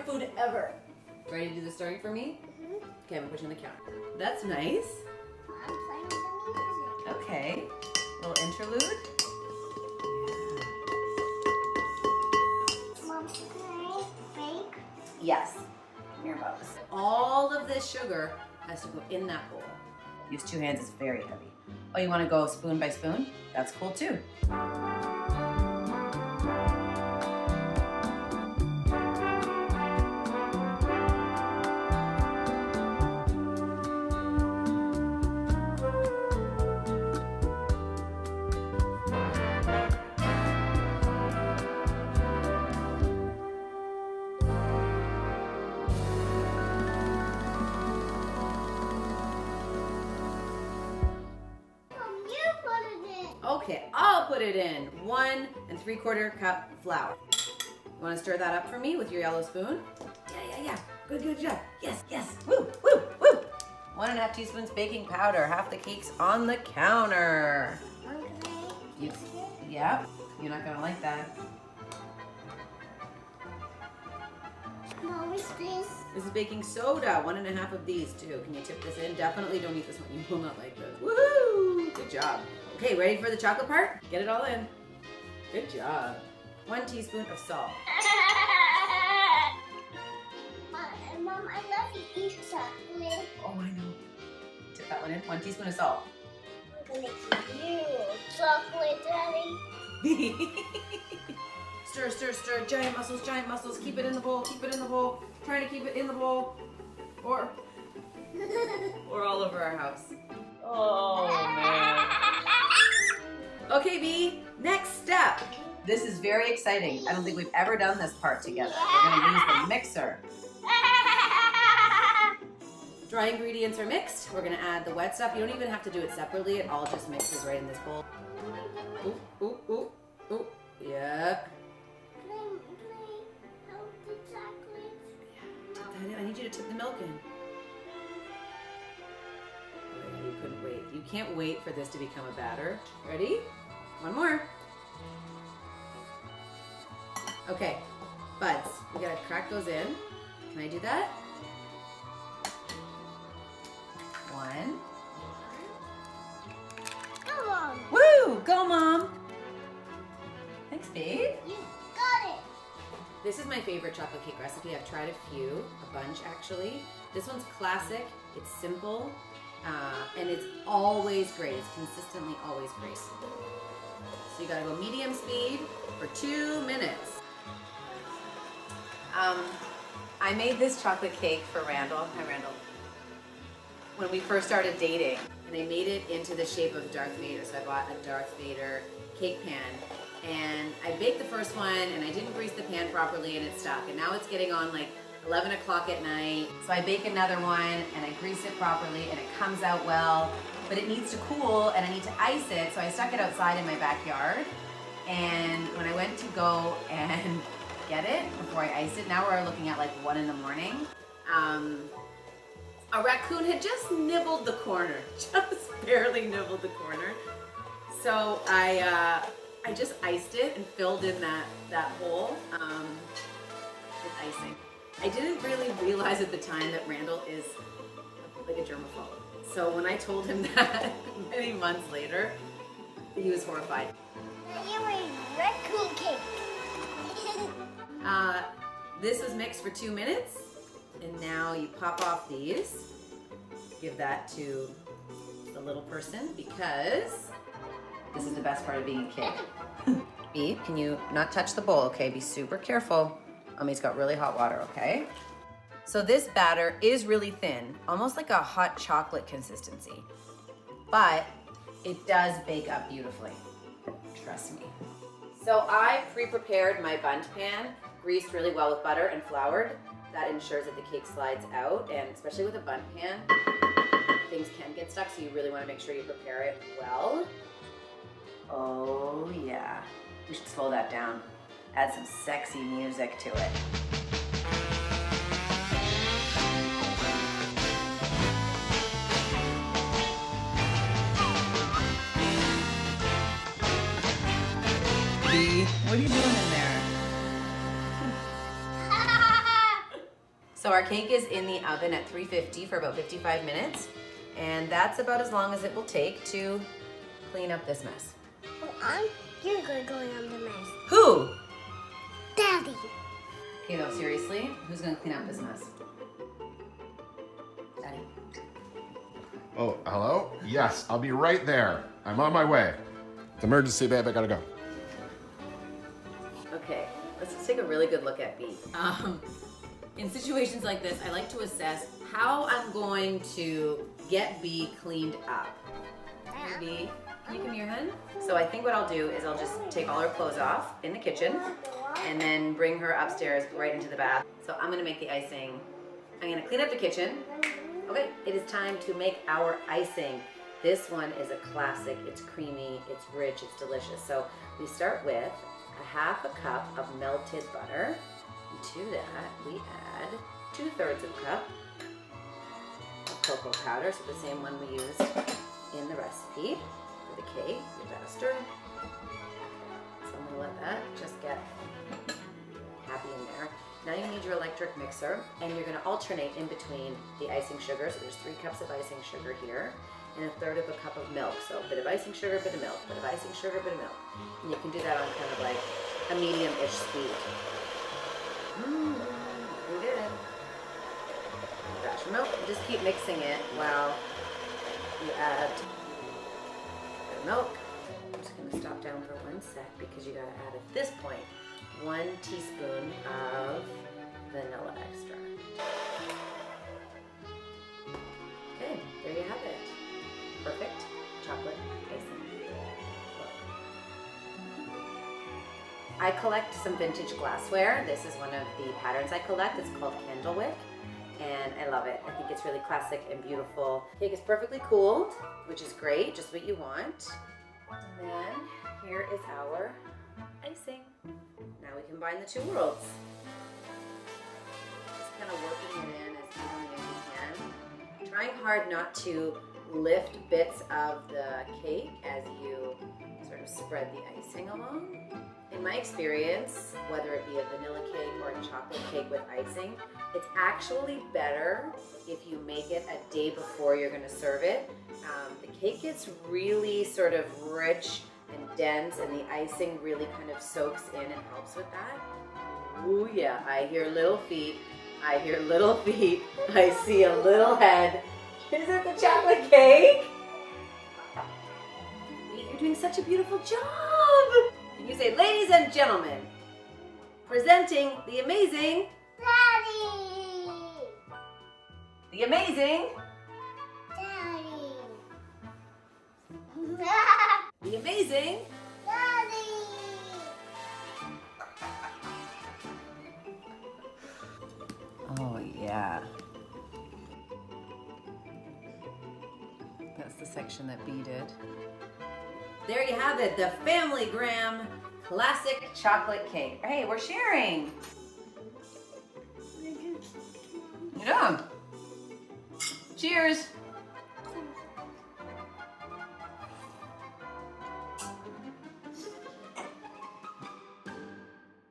food ever. Ready to do the stirring for me? Okay, I'm gonna put you on the counter. That's nice. I'm playing with the music. Okay, little interlude. Mom, can I bake? Yes. Come here, Bubs. All of this sugar has to go in that bowl. Use 2 hands, it's very heavy. Oh, you want to go spoon by spoon? That's cool too. Mom, you put it in. Okay, I'll put it in. 1 3/4 cup flour. You want to stir that up for me with your yellow spoon? Yeah. Good job. Yes. Woo. 1 1/2 teaspoons baking powder. Half the cake's on the counter. Mom, can I You, taste it? yep. You're not gonna like that. Mom, what's this? This is baking soda. 1 1/2 of these too. Can you tip this in? Definitely don't eat this one. You will not like this. Woohoo! Good job. Okay, ready for the chocolate part? Get it all in. Good job. 1 teaspoon of salt. Mom, I love to eat chocolate. Oh, I know. Tip that one in. 1 teaspoon of salt. I'm gonna give you chocolate, Daddy. Stir. Giant muscles. Keep it in the bowl. Try to keep it in the bowl. Or all over our house. Oh, man. Okay, B, next step. This is very exciting. I don't think we've ever done this part together. We're gonna use the mixer. Dry ingredients are mixed. We're gonna add the wet stuff. You don't even have to do it separately. It all just mixes right in this bowl. Ooh. Yeah. Can I help the chocolate? I need you to tip the milk in. Oh, you couldn't wait. You can't wait for this to become a batter. Ready? 1 more. Okay, buds, we gotta crack those in. Can I do that? 1. Come on. Woo! Go, Mom! Thanks, babe. You got it. This is my favorite chocolate cake recipe. I've tried a bunch actually. This one's classic, it's simple, and it's always great. It's consistently always great. So you gotta go medium speed for 2 minutes. I made this chocolate cake for Randall. Hi, Randall. When we first started dating, and I made it into the shape of Darth Vader. So I bought a Darth Vader cake pan, and I baked the first one, and I didn't grease the pan properly, and it stuck. And now it's getting on like 11 o'clock at night. So I bake another one, and I grease it properly, and it comes out well. But it needs to cool, and I need to ice it. So I stuck it outside in my backyard. And when I went to go and get it before I iced it, now we're looking at like 1 in the morning. A raccoon had just nibbled the corner, just barely nibbled the corner. So I just iced it and filled in that hole with icing. I didn't really realize at the time that Randall is like a germaphobe. So when I told him that many months later, he was horrified. You made raccoon cake. This was mixed for 2 minutes, and now you pop off these. Give that to the little person because this is the best part of being a kid. B, can you not touch the bowl, okay? Be super careful. Mommy's got really hot water, okay? So this batter is really thin, almost like a hot chocolate consistency, but it does bake up beautifully. Trust me. So I pre-prepared my bundt pan, greased really well with butter and floured. That ensures that the cake slides out, and especially with a bundt pan, things can get stuck, so you really want to make sure you prepare it well. Oh yeah. We should slow that down. Add some sexy music to it. B, what are you doing in there? So our cake is in the oven at 350 for about 55 minutes. And that's about as long as it will take to clean up this mess. Well, you're going on the mess. Who? Daddy. Okay, no, seriously, who's gonna clean up this mess? Daddy. Oh, hello? Yes, I'll be right there. I'm on my way. It's emergency, babe. I gotta go. Okay, let's take a really good look at B. In situations like this, I like to assess how I'm going to get B cleaned up. Hey, B, can you come here, hun? So I think what I'll do is I'll just take all her clothes off in the kitchen and then bring her upstairs right into the bath. So I'm gonna make the icing. I'm gonna clean up the kitchen. Okay, it is time to make our icing. This one is a classic. It's creamy, it's rich, it's delicious. So we start with a 1/2 cup of melted butter. To that, we add 2/3 cup of cocoa powder, so the same one we used in the recipe for the cake. Give that a stir. So I'm gonna let that just get happy in there. Now you need your electric mixer, and you're gonna alternate in between the icing sugar. So there's 3 cups of icing sugar here, and 1/3 cup of milk. So a bit of icing sugar, a bit of milk, a bit of icing sugar, a bit of milk. And you can do that on kind of like a medium-ish speed. We did it. Dash of milk. Just keep mixing it while you add a bit of milk. I'm just gonna stop down for 1 sec because you gotta add at this point 1 teaspoon of vanilla extract. Okay, there you have it. Perfect chocolate icing. I collect some vintage glassware. This is one of the patterns I collect. It's called Candlewick, and I love it. I think it's really classic and beautiful. Cake is perfectly cooled, which is great, just what you want. And then here is our icing. Now we combine the 2 worlds. Just kind of working it in as evenly as you can. Trying hard not to lift bits of the cake as you sort of spread the icing along. In my experience, whether it be a vanilla cake or a chocolate cake with icing, it's actually better if you make it a day before you're going to serve it. The cake gets really sort of rich and dense, and the icing really kind of soaks in and helps with that. Ooh yeah, I hear little feet. I hear little feet. I see a little head. Is it the chocolate cake? You're doing such a beautiful job. You say, ladies and gentlemen, presenting the amazing Daddy. The amazing Daddy. The amazing Daddy. Oh yeah. That's the section that B did. There you have it, the Family Graham classic chocolate cake. Hey, we're sharing. Yeah. Cheers.